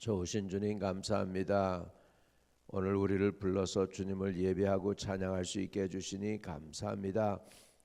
좋으신 주님 감사합니다. 오늘 우리를 불러서 주님을 예배하고 찬양할 수 있게 해주시니 감사합니다.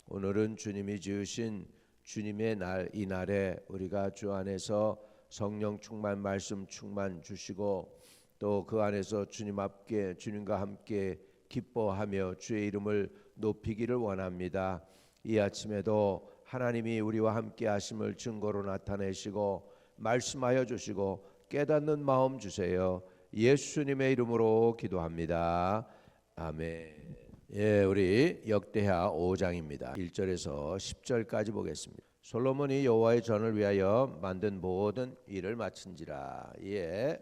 오늘은 주님이 지으신 주님의 날, 이 날에 우리가 주 안에서 성령 충만, 말씀 충만 주시고 또 그 안에서 주님과 함께 기뻐하며 주의 이름을 높이기를 원합니다. 이 아침에도 하나님이 우리와 함께 하심을 증거로 나타내시고 말씀하여 주시고 깨닫는 마음 주세요. 예수님의 이름으로 기도합니다. 아멘. 예, 우리 역대하 5장입니다. 1절에서 10절까지 보겠습니다. 솔로몬이 여호와의 전을 위하여 만든 모든 일을 마친지라. 예,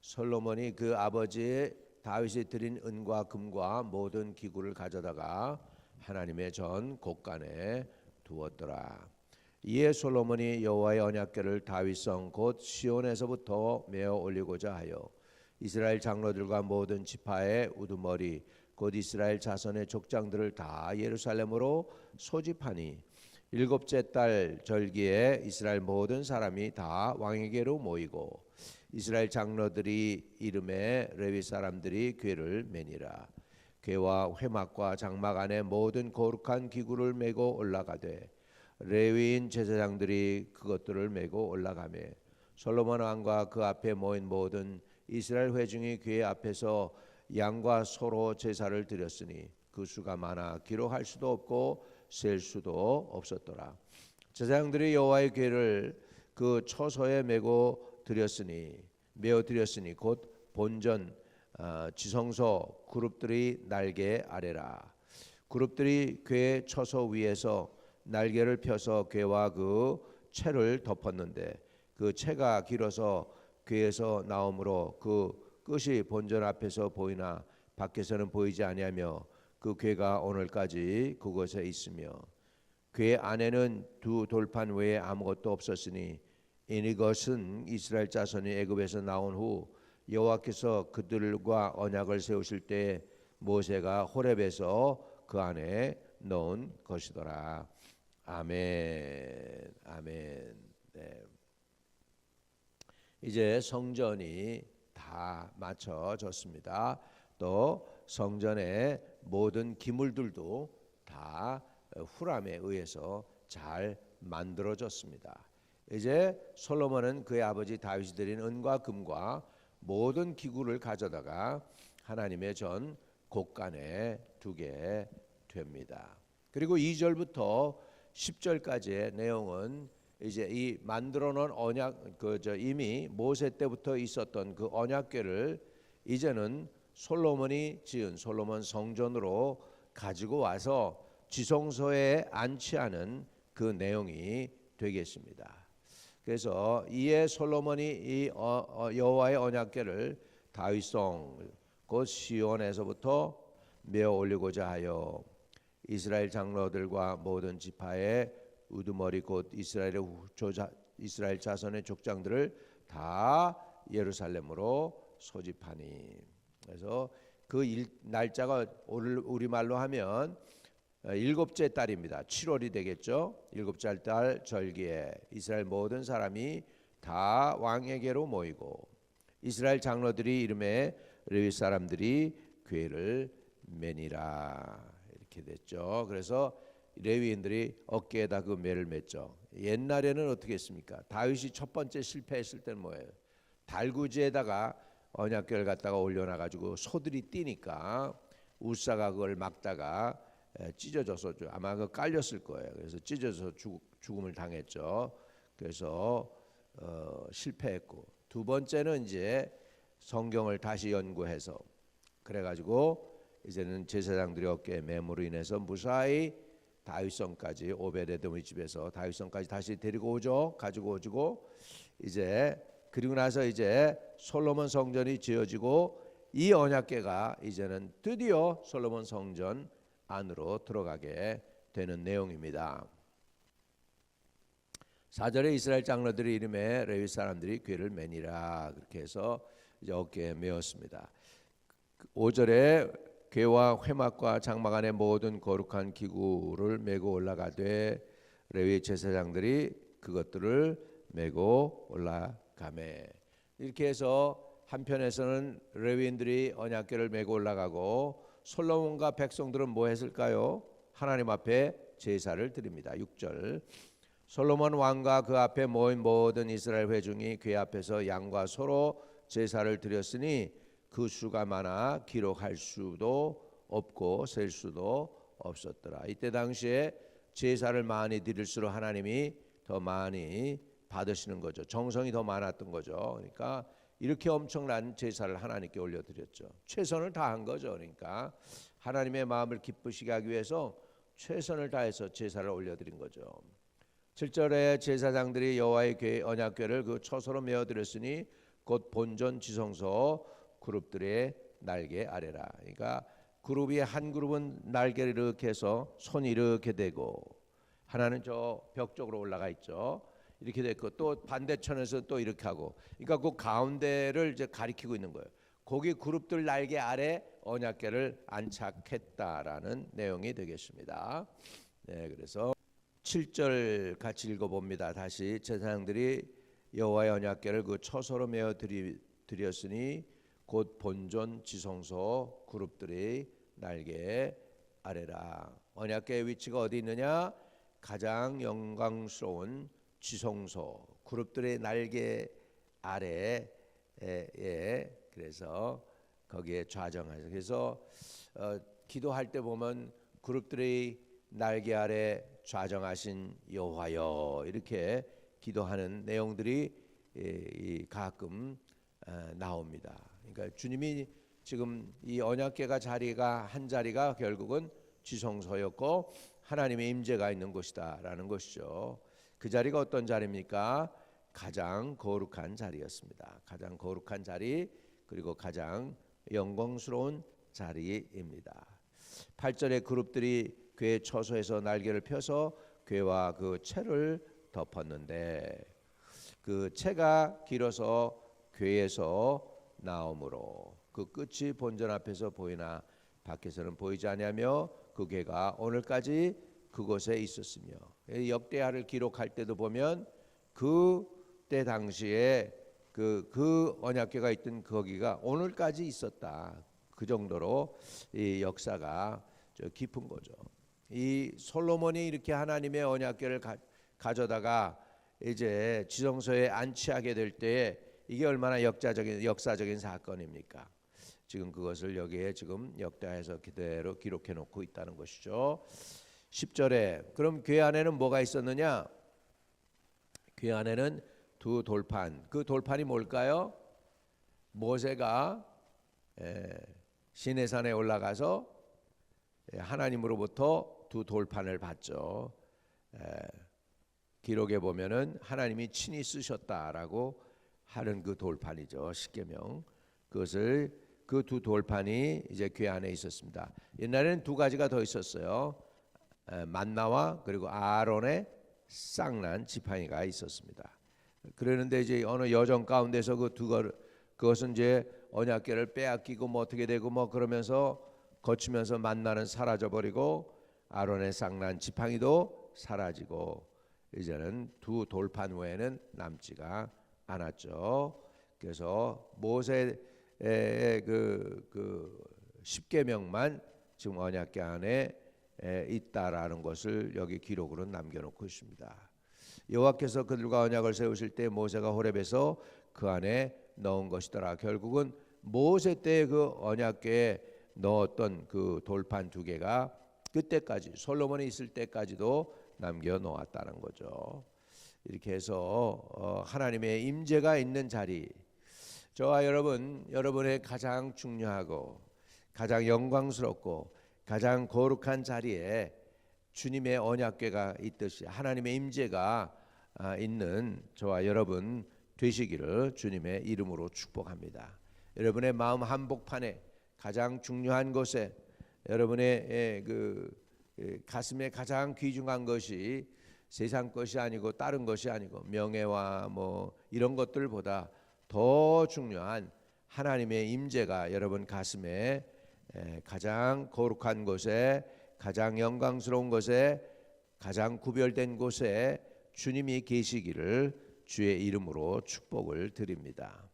솔로몬이 그 아버지 다윗이 드린 은과 금과 모든 기구를 가져다가 하나님의 전 곳간에 두었더라. 이에 솔로몬이 여호와의 언약궤를 다윗성 곧 시온에서부터 메어 올리고자 하여 이스라엘 장로들과 모든 지파의 우두머리 곧 이스라엘 자손의 족장들을 다 예루살렘으로 소집하니 일곱째 달 절기에 이스라엘 모든 사람이 다 왕에게로 모이고 이스라엘 장로들이 이름에 레위 사람들이 궤를 매니라. 궤와 회막과 장막 안에 모든 거룩한 기구를 메고 올라가되 레위인 제사장들이 그것들을 메고 올라가매 솔로몬 왕과 그 앞에 모인 모든 이스라엘 회중이 궤 앞에서 양과 소로 제사를 드렸으니 그 수가 많아 기록할 수도 없고 셀 수도 없었더라. 제사장들이 여호와의 궤를 그 초소에 메어 드렸으니 곧 본전 지성소 그룹들이 날개 아래라. 그룹들이 궤 초소 위에서 날개를 펴서 궤와 그 채를 덮었는데 그 채가 길어서 궤에서 나오므로 그 끝이 본전 앞에서 보이나 밖에서는 보이지 아니하며 그 궤가 오늘까지 그곳에 있으며 궤 안에는 두 돌판 외에 아무것도 없었으니 이것은 이스라엘 자손이 애굽에서 나온 후 여호와께서 그들과 언약을 세우실 때 모세가 호렙에서 그 안에 넣은 것이더라. 아멘. 아멘. 네. 이제 성전이 다 마쳐졌습니다. 또 성전의 모든 기물들도 다 후람에 의해서 잘 만들어졌습니다. 이제 솔로몬은 그의 아버지 다윗이 드린 은과 금과 모든 기구를 가져다가 하나님의 전 곳간에 두게 됩니다. 그리고 2절부터 10절까지의 내용은 이제 이 만들어 놓은 언약 이미 모세 때부터 있었던 그 언약궤를 이제는 솔로몬이 지은 솔로몬 성전으로 가지고 와서 지성소에 안치하는 그 내용이 되겠습니다. 그래서 이에 솔로몬이 이 여호와의 언약궤를 다윗성 곧 시온에서부터 메어 올리고자 하여 이스라엘 장로들과 모든 지파의 우두머리 곧 이스라엘 자손의 족장들을 다 예루살렘으로 소집하니. 그래서 그 날짜가 우리말로 하면 일곱째 달입니다. 7월이 되겠죠. 일곱째 달 절기에 이스라엘 모든 사람이 다 왕에게로 모이고 이스라엘 장로들이 이름에 레위 사람들이 궤를 매니라. 이렇게 됐죠. 그래서 레위인들이 어깨에다 그 매를 맸죠. 옛날에는 어떻게 했습니까? 다윗이 첫 번째 실패했을 때는 뭐예요? 달구지에다가 언약궤를 갖다가 올려놔가지고 소들이 뛰니까 우사가 그걸 막다가 찢어져서 아마 그 깔렸을 거예요. 그래서 찢어져서 죽음을 당했죠. 그래서 실패했고 두 번째는 이제 성경을 다시 연구해서 그래가지고 이제는 제사장들의 어깨에 맴으로 인해서 무사히 다윗성까지 오베데돔의 집에서 다윗성까지 다시 데리고 오죠. 가지고 오고 이제 그리고 나서 이제 솔로몬 성전이 지어지고 이 언약궤가 이제는 드디어 솔로몬 성전 안으로 들어가게 되는 내용입니다. 4절에 이스라엘 장로들의 이름에 레위 사람들이 궤를 매니라 그렇게 해서 이제 어깨에 메었습니다. 5절에 궤와 회막과 장막 안에 모든 거룩한 기구를 메고 올라가되 레위 제사장들이 그것들을 메고 올라가매. 이렇게 해서 한편에서는 레위인들이 언약궤를 메고 올라가고 솔로몬과 백성들은 뭐 했을까요? 하나님 앞에 제사를 드립니다. 6절 솔로몬 왕과 그 앞에 모인 모든 이스라엘 회중이 궤 앞에서 양과 소로 제사를 드렸으니 그 수가 많아 기록할 수도 없고 셀 수도 없었더라. 이때 당시에 제사를 많이 드릴수록 하나님이 더 많이 받으시는 거죠. 정성이 더 많았던 거죠. 그러니까 이렇게 엄청난 제사를 하나님께 올려드렸죠. 최선을 다한 거죠. 그러니까 하나님의 마음을 기쁘시게 하기 위해서 최선을 다해서 제사를 올려드린 거죠. 7절에 제사장들이 여호와의 궤 언약궤를 그 처소로 메어드렸으니 곧 본전 지성소 그룹들의 날개 아래라. 그러니까 그룹이 한 그룹은 날개를 이렇게 해서 손이 이렇게 되고 하나는 저 벽 쪽으로 올라가 있죠. 이렇게 됐고 또 반대편에서 또 이렇게 하고 그러니까 그 가운데를 이제 가리키고 있는 거예요. 거기 그룹들 날개 아래 언약궤를 안착했다라는 내용이 되겠습니다. 네, 그래서 7절 같이 읽어봅니다. 다시 제사장들이 여호와의 언약궤를 그 처소로 메어 드렸으니 곧 본전 지성소 그룹들의 날개 아래라. 언약궤의 위치가 어디 있느냐? 가장 영광스러운 지성소 그룹들의 날개 아래에 그래서 거기에 좌정하셔서 그래서 기도할 때 보면 그룹들의 날개 아래 좌정하신 여호와여 이렇게 기도하는 내용들이 가끔 나옵니다. 그러니까 주님이 지금 이 언약궤가 자리가 한 자리가 결국은 지성소였고 하나님의 임재가 있는 곳이다라는 것이죠. 그 자리가 어떤 자리입니까? 가장 거룩한 자리였습니다. 가장 거룩한 자리 그리고 가장 영광스러운 자리입니다. 8절에 그룹들이 궤 처소에서 날개를 펴서 궤와 그 채를 덮었는데 그 채가 길어서 궤에서 나오므로 그 끝이 본전 앞에서 보이나 밖에서는 보이지 아니하며 그 궤가 오늘까지 그곳에 있었으며 역대하를 기록할 때도 보면 그때 당시에 그 언약궤가 있던 거기가 오늘까지 있었다. 그 정도로 이 역사가 깊은 거죠. 이 솔로몬이 이렇게 하나님의 언약궤를 가져다가 이제 지성소에 안치하게 될 때에 이게 얼마나 역사적인 사건입니까? 지금 그것을 여기에 지금 역대하에서 그대로 기록해 놓고 있다는 것이죠. 10절에 그럼 궤 안에는 뭐가 있었느냐? 궤 안에는 두 돌판. 그 돌판이 뭘까요? 모세가 시내산에 올라가서 하나님으로부터 두 돌판을 받죠. 기록에 보면은 하나님이 친히 쓰셨다라고 하는 그 돌판이죠. 십계명. 그것을 그 두 돌판이 이제 궤 안에 있었습니다. 옛날에는 두 가지가 더 있었어요. 만나와 그리고 아론의 쌍난 지팡이가 있었습니다. 그러는데 이제 어느 여정 가운데서 그것은 이제 언약궤를 빼앗기고 뭐 어떻게 되고 뭐 그러면서 거치면서 만나는 사라져 버리고 아론의 쌍난 지팡이도 사라지고 이제는 두 돌판 외에는 남지가 않았죠. 그래서 모세의 그 십계명만 지금 언약궤 안에 있다라는 것을 여기 기록으로 남겨놓고 있습니다. 여호와께서 그들과 언약을 세우실 때 모세가 호렙에서 그 안에 넣은 것이더라. 결국은 모세 때 그 언약궤에 넣었던 그 돌판 두 개가 그때까지 솔로몬이 있을 때까지도 남겨 놓았다는 거죠. 이렇게 해서 하나님의 임재가 있는 자리, 저와 여러분의 가장 중요하고 가장 영광스럽고 가장 거룩한 자리에 주님의 언약궤가 있듯이 하나님의 임재가 있는 저와 여러분 되시기를 주님의 이름으로 축복합니다. 여러분의 마음 한복판에 가장 중요한 곳에 여러분의 가슴에 가장 귀중한 것이 세상 것이 아니고 다른 것이 아니고 명예와 뭐 이런 것들보다 더 중요한 하나님의 임재가 여러분 가슴에 가장 거룩한 곳에 가장 영광스러운 곳에 가장 구별된 곳에 주님이 계시기를 주의 이름으로 축복을 드립니다.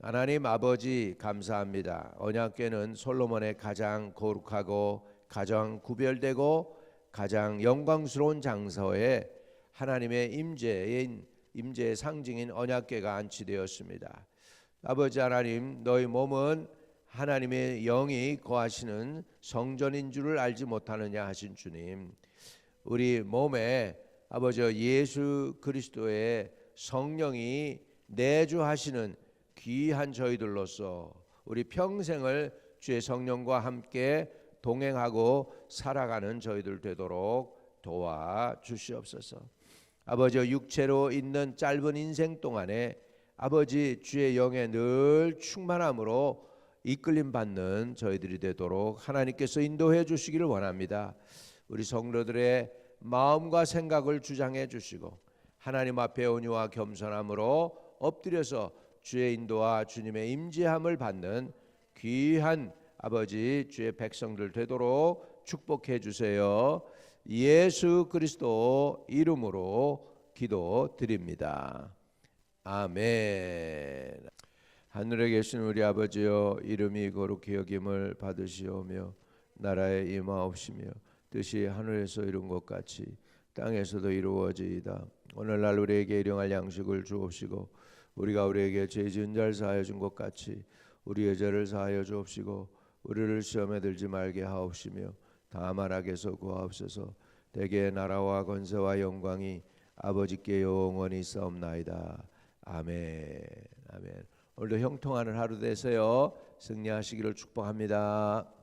하나님 아버지 감사합니다. 언약궤는 솔로몬의 가장 거룩하고 가장 구별되고 가장 영광스러운 장소에 하나님의 임재의 상징인 언약궤가 안치되었습니다. 아버지 하나님, 너희 몸은 하나님의 영이 거하시는 성전인 줄을 알지 못하느냐 하신 주님, 우리 몸에 아버지 예수 그리스도의 성령이 내주하시는 귀한 저희들로서 우리 평생을 주의 성령과 함께 동행하고 살아가는 저희들 되도록 도와주시옵소서. 아버지, 육체로 있는 짧은 인생 동안에 아버지 주의 영에 늘 충만함으로 이끌림 받는 저희들이 되도록 하나님께서 인도해 주시기를 원합니다. 우리 성도들의 마음과 생각을 주장해 주시고 하나님 앞에 온유와 겸손함으로 엎드려서 주의 인도와 주님의 임재함을 받는 귀한 아버지 주의 백성들 되도록 축복해 주세요. 예수 그리스도 이름으로 기도드립니다. 아멘. 하늘에 계신 우리 아버지여, 이름이 거룩히 여김을 받으시오며 나라에 임하옵시며 뜻이 하늘에서 이룬 것 같이 땅에서도 이루어지이다. 오늘날 우리에게 일용할 양식을 주옵시고 우리가 우리에게 죄 지은 자를 사하여 준 것 같이 우리의 죄를 사하여 주옵시고 우리를 시험에 들지 말게 하옵시며 다만 악에서 구하옵소서. 대개 나라와 권세와 영광이 아버지께 영원히 있사옵나이다. 아멘. 아멘. 오늘도 형통하는 하루 되세요. 승리하시기를 축복합니다.